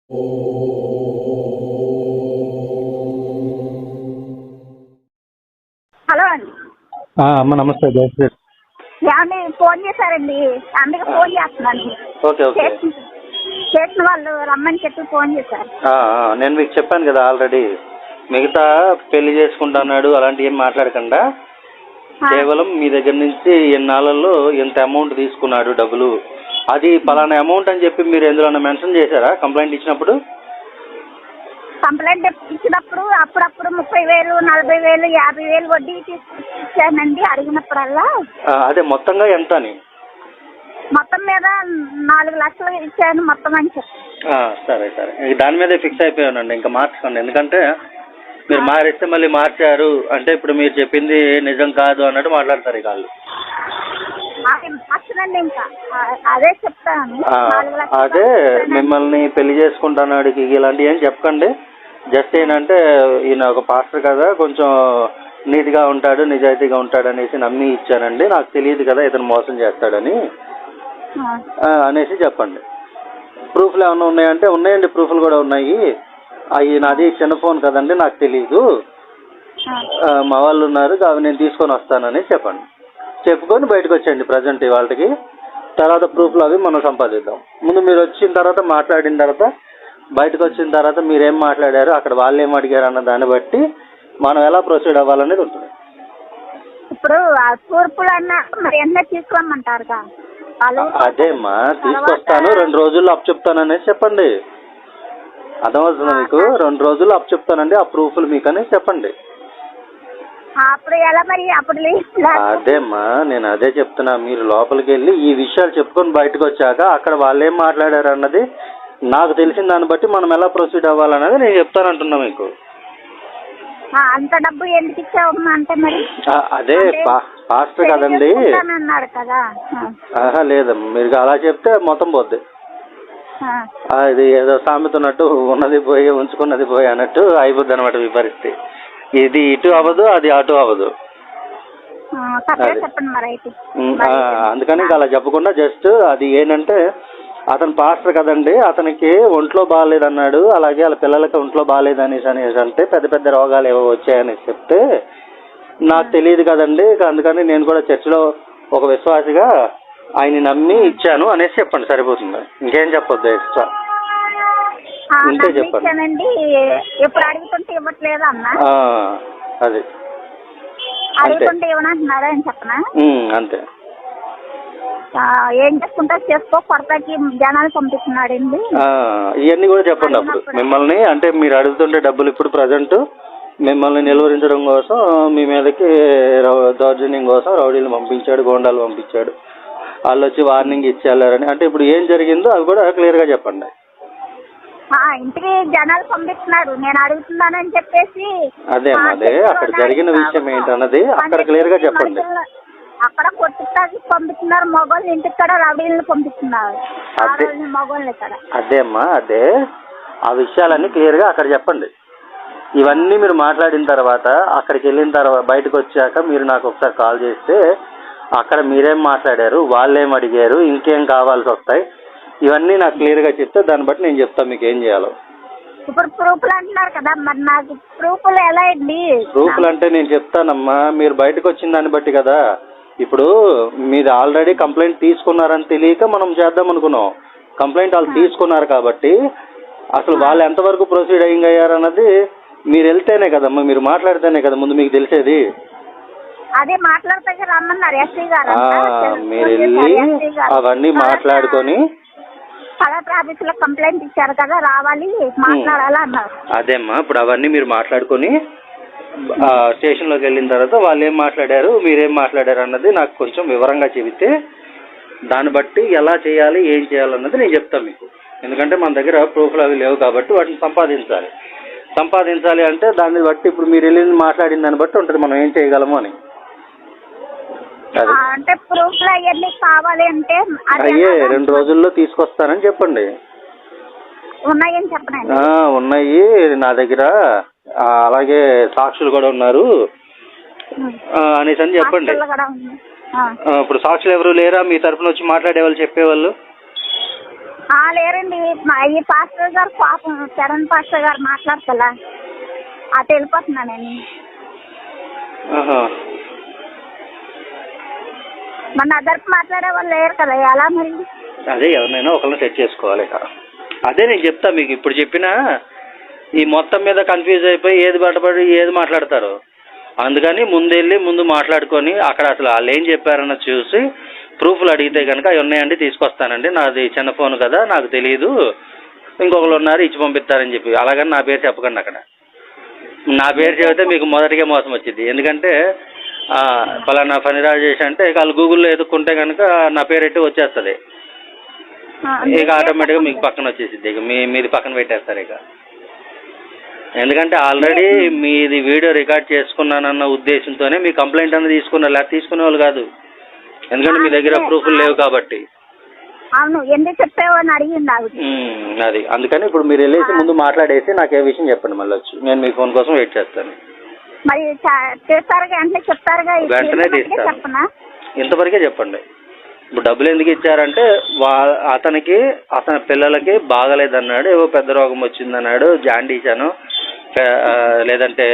Hello అండి. అమ్మ నమస్తే. జయశ్రీ ఏమండి ఫోన్ చేశారండి, అందుకే ఫోన్ చేస్తున్నాను. Okay okay. చేసిన వాళ్ళు రమ్మని చెప్పి ఫోన్ చేశారు. నేను మీకు చెప్పాను కదా ఆల్రెడీ, మిగతా పెళ్లి చేసుకుంటున్నాడు అలాంటి ఏం మాట్లాడకుండా కేవలం మీ దగ్గర నుంచి ఎన్నాళ్ళలో ఎంత అమౌంట్ తీసుకున్నాడు డబ్బులు, అది పలానా అమౌంట్ అని చెప్పి మీరు ఎందులో మెన్షన్ చేశారా కంప్లైంట్ ఇచ్చినప్పుడు? కంప్లైంట్ ఇచ్చినప్పుడు అప్పుడప్పుడు 30,000, 40,000, 50,000 వడ్డీ తీసుకొచ్చానండి అడిగినప్పుడల్లా. అదే మొత్తంగా ఎంత అని? మొత్తం మీద 4 లక్షలు ఇచ్చాను మొత్తం అని చెప్పి. సరే సరే, దాని మీదే ఫిక్స్ అయిపోయానండి, ఇంకా మార్చుకోండి. ఎందుకంటే మీరు మారిస్తే మళ్ళీ మార్చారు అంటే ఇప్పుడు మీరు చెప్పింది నిజం కాదు అన్నట్టు మాట్లాడతారు ఇక వాళ్ళు. మార్చనండి, ఇంకా అదే చెప్తాను. అదే మిమ్మల్ని పెళ్లి చేసుకుంటున్నాడికి ఇలాంటివి ఏం చెప్పకండి. జస్ట్ ఏంటంటే ఈయన ఒక పాస్టర్ కదా, కొంచెం నీట్గా ఉంటాడు, నిజాయితీగా ఉంటాడు అనేసి నమ్మి ఇచ్చానండి, నాకు తెలియదు కదా ఇతను మోసం చేస్తాడని అనేసి చెప్పండి. ప్రూఫ్లు ఏమైనా ఉన్నాయంటే ఉన్నాయండి, ప్రూఫ్లు కూడా ఉన్నాయి. అవి నాది చిన్న ఫోన్ కదండి, నాకు తెలియదు, మా వాళ్ళు ఉన్నారు అవి నేను తీసుకొని వస్తానని చెప్పండి. చెప్పుకొని బయటకు వచ్చేయండి ప్రజెంట్ వాళ్ళకి. తర్వాత ప్రూఫ్లు అవి మనం సంపాదిద్దాం. ముందు మీరు వచ్చిన తర్వాత మాట్లాడిన తర్వాత బయటకు వచ్చిన తర్వాత మీరేం మాట్లాడారు, అక్కడ వాళ్ళు ఏం అడిగారు అన్న దాన్ని బట్టి మనం ఎలా ప్రొసీడ్ అవ్వాలనేది ఉంటుంది. ఇప్పుడు తూర్పులు అన్నా మరి ఎంత తీసుకోమంటారుగా? అదేమ్మా తీసుకొస్తాను, 2 రోజుల్లో అప్ చెప్తాననేసి చెప్పండి. అర్థమవుతుంది మీకు? 2 రోజుల్లో అప్ చెప్తానండి, ఆ ప్రూఫ్లు మీకు అనేసి చెప్పండి. అప్పుడు ఎలా మరి? అప్పుడు అదేమ్మా నేను అదే చెప్తున్నా, మీరు లోపలికి వెళ్ళి ఈ విషయాలు చెప్పుకొని బయటకు వచ్చాక అక్కడ వాళ్ళు ఏం మాట్లాడారు అన్నది నాకు తెలిసిన దాన్ని బట్టి మనం ఎలా ప్రొసీడ్ అవ్వాలన్నది నేను చెప్తానంటున్నా మీకు. అంత డబ్బు ఎందుకు ఇచ్చావు అంటే మరి? అదే పాస్టర్ కదండి అన్నాడు కదా. లేదమ్మా, మీరు అలా చెప్తే మొత్తం పోద్ది. ఇది ఏదో సామెత ఉన్నట్టు ఉన్నది పోయి ఉంచుకున్నది పోయి అన్నట్టు అయిపోద్ది అనమాట మీ పరిస్థితి. ఇది ఇటు అవ్వదు, అది అటు అవ్వదు. అందుకని ఇంకా అలా చెప్పకుండా జస్ట్ అది ఏంటంటే అతను పాస్టర్ కదండి, అతనికి ఒంట్లో బాగాలేదన్నాడు, అలాగే వాళ్ళ పిల్లలకి ఒంట్లో బాగాలేదు అనేసి అంటే పెద్ద పెద్ద రోగాలు ఏవో వచ్చాయనేసి చెప్తే నాకు తెలియదు కదండి, అందుకని నేను కూడా చర్చిలో ఒక విశ్వాసిగా ఆయన నమ్మి ఇచ్చాను అనేసి చెప్పండి, సరిపోతుంది. ఇంకేం చెప్పొద్దు ఎక్స్ట్రా, ఇంతే చెప్పండి. ఎప్పుడు అడుగుతుంటే ఇవ్వట్లేదు అన్నా, అది అడుగుతుంటే ఇవ్వనంటున్నారా అని చెప్పనా? అంతే. ఏం చేసుకుంటా చేసుకో, కొరతకి జనాలు పంపిస్తున్నాడండి. ఇవన్నీ కూడా చెప్పండి అప్పుడు మిమ్మల్ని, అంటే మీరు అడుగుతుంటే డబ్బులు ఇప్పుడు ప్రజెంట్ మిమ్మల్ని నిలువరించడం కోసం మీ మీదకి దౌర్జన్యం కోసం రౌడీలు పంపించాడు, గోండాలు పంపించాడు, వాళ్ళు వచ్చి వార్నింగ్ ఇచ్చేళ్ళారని. అంటే ఇప్పుడు ఏం జరిగిందో అవి కూడా క్లియర్గా చెప్పండి. ఇంటికి జనాలు పంపిస్తున్నారు, నేను అడుగుతున్నానని చెప్పేసి. అదే అక్కడ జరిగిన విషయం ఏంటన్నది అక్కడ క్లియర్గా చెప్పండి. అక్కడ కొట్టుకి పంపిస్తున్నారు మగవాళ్ళు, ఇంటికి కూడా రౌడీలను పంపిస్తున్నారు మగవాళ్ళు ఇక్కడ. అదేమ్మా అదే ఆ విషయాలన్నీ క్లియర్గా అక్కడ చెప్పండి. ఇవన్నీ మీరు మాట్లాడిన తర్వాత అక్కడికి వెళ్ళిన తర్వాత బయటకు వచ్చాక మీరు నాకు ఒకసారి కాల్ చేస్తే అక్కడ మీరేం మాట్లాడారు, వాళ్ళేం అడిగారు, ఇంకేం కావాల్సి వస్తాయి, ఇవన్నీ నాకు క్లియర్గా చెప్తే దాన్ని బట్టి నేను చెప్తాను మీకు ఏం చేయాలో. ఇప్పుడు ప్రూఫ్లు అంటున్నారు కదా, మరి నాకు ప్రూఫ్లు ఎలా అండి? ప్రూఫ్లు అంటే నేను చెప్తానమ్మా, మీరు బయటకు వచ్చిన దాన్ని బట్టి కదా. ఇప్పుడు మీరు ఆల్రెడీ కంప్లైంట్ తీసుకున్నారని తెలియక మనం చేద్దాం అనుకున్నాం. కంప్లైంట్ వాళ్ళు తీసుకున్నారు కాబట్టి అసలు వాళ్ళు ఎంతవరకు ప్రొసీడ్ అయ్యారన్నది మీరు వెళ్తేనే కదమ్మా, మీరు మాట్లాడితేనే కదా ముందు మీకు తెలిసేది. అదే మాట్లాడితే రమ్మన్నారు ఎస్సీ గారు. మీరు వెళ్ళి అవన్నీ మాట్లాడుకొని కలెక్టర్ ఆఫీసులో కంప్లైంట్ ఇచ్చారు కదా, రావాలి మాట్లాడాలి అన్నారు. అదేమ్మా ఇప్పుడు అవన్నీ మీరు మాట్లాడుకొని స్టేషన్లోకి వెళ్ళిన తర్వాత వాళ్ళు ఏం మాట్లాడారు, మీరేం మాట్లాడారు అన్నది నాకు కొంచెం వివరంగా చెబితే దాన్ని బట్టి ఎలా చేయాలి, ఏం చేయాలన్నది నేను చెప్తాను మీకు. ఎందుకంటే మన దగ్గర ప్రూఫ్లు అవి లేవు కాబట్టి వాటిని సంపాదించాలి అంటే దాన్ని బట్టి ఇప్పుడు మీరు వెళ్ళి మాట్లాడిన దాన్ని బట్టి ఉంటుంది మనం ఏం చేయగలము అని. అంటే ప్రూఫ్లు అవన్నీ కావాలి అంటే అయ్యే 2 రోజుల్లో తీసుకొస్తానని చెప్పండి. ఉన్నాయని చెప్పండి. ఉన్నాయి నా దగ్గర, అలాగే సాక్షులు కూడా ఉన్నారు అనేసి అని చెప్పండి. ఇప్పుడు సాక్షులు ఎవరు లేరా మీ తరఫున వచ్చి మాట్లాడే వాళ్ళు, చెప్పేవాళ్ళు? లేరండి ఈ పాస్టర్ గారు పాపం చరణ్ పాస్టర్ గారు మాట్లాడతలా అటు వెళ్ళిపోతున్నా నేను. మన అదర్పు మాట్లాడే వాళ్ళు లేరు కదా, ఎలా మరి? అదే ఎవరినైనా ఒకళ్ళని సెట్ చేసుకోవాలి. అదే నేను చెప్తా మీకు, ఇప్పుడు చెప్పినా ఈ మొత్తం మీద కన్ఫ్యూజ్ అయిపోయి ఏది బయటపడి ఏది మాట్లాడతారు. అందుకని ముందు మాట్లాడుకొని అక్కడ అసలు వాళ్ళు ఏం చెప్పారన్న చూసి ప్రూఫ్లు అడిగితే కనుక అవి ఉన్నాయండి తీసుకొస్తానండి, నాది చిన్న ఫోన్ కదా నాకు తెలియదు, ఇంకొకరు ఉన్నారు ఇచ్చి పంపిస్తారని చెప్పి. అలాగని నా పేరు చెప్పకండి. అక్కడ నా పేరు చెబితే మీకు మొదటిగా మోసం వచ్చింది. ఎందుకంటే పలానా పని రాజేష్ అంటే వాళ్ళు గూగుల్లో ఎదుక్కుంటే కనుక నా పేరెట్టి వచ్చేస్తుంది. ఇక ఆటోమేటిక్గా మీకు పక్కన వచ్చేసిద్ది. ఇక మీది పక్కన పెట్టేస్తారు. ఇక ఎందుకంటే ఆల్రెడీ మీది వీడియో రికార్డ్ చేసుకున్నానన్న ఉద్దేశంతోనే మీ కంప్లైంట్ అనేది తీసుకున్నారు, లేకపోతే తీసుకునే వాళ్ళు కాదు. ఎందుకంటే మీ దగ్గర ప్రూఫ్లు లేవు కాబట్టి. అవును, ఎందుకు చెప్పేవని అడిగింది అది. అందుకని ఇప్పుడు మీరు వెళ్ళేసి ముందు మాట్లాడేసి నాకు ఏ విషయం చెప్పండి, మళ్ళీ వచ్చి నేను మీ ఫోన్ కోసం వెయిట్ చేస్తాను. మరి చేస్తారుగా, వెంటనే చెప్తారుగా? వెంటనే తీస్తాను. ఇంతవరకే చెప్పండి. ఇప్పుడు డబ్బులు ఎందుకు ఇచ్చారంటే అతని పిల్లలకి బాగలేదన్నాడు, ఏవో పెద్ద రోగం వచ్చిందన్నాడు, జాండీస్ అను లేదంటే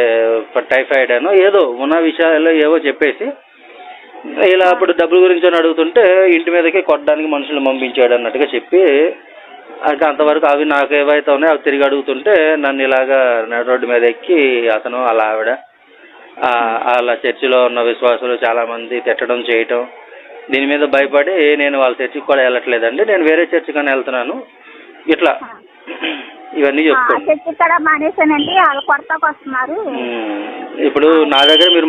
టైఫాయిడ్ అను ఏదో ఉన్న విషయాల్లో ఏవో చెప్పేసి ఇలా అప్పుడు డబ్బుల గురించి అని అడుగుతుంటే ఇంటి మీదకి కొట్టడానికి మనుషులు పంపించాడు అన్నట్టుగా చెప్పి అంతవరకు అవి నాకు ఏవైతే ఉన్నాయో అవి తిరిగి అడుగుతుంటే నన్ను ఇలాగా రోడ్డు మీద ఎక్కి అతను అలా ఆవిడ అలా చర్చిలో ఉన్న విశ్వాసులు చాలామంది తిట్టడం చేయటం, దీని మీద భయపడి నేను వాళ్ళ చర్చికి కూడా వెళ్ళట్లేదండి, నేను వేరే చర్చి కానీ వెళ్తున్నాను, ఇట్లా ఇవన్నీ చెప్తాను. మానేసానండి, వాళ్ళు కొడతాకు వస్తున్నారు. ఇప్పుడు నా దగ్గర మీరు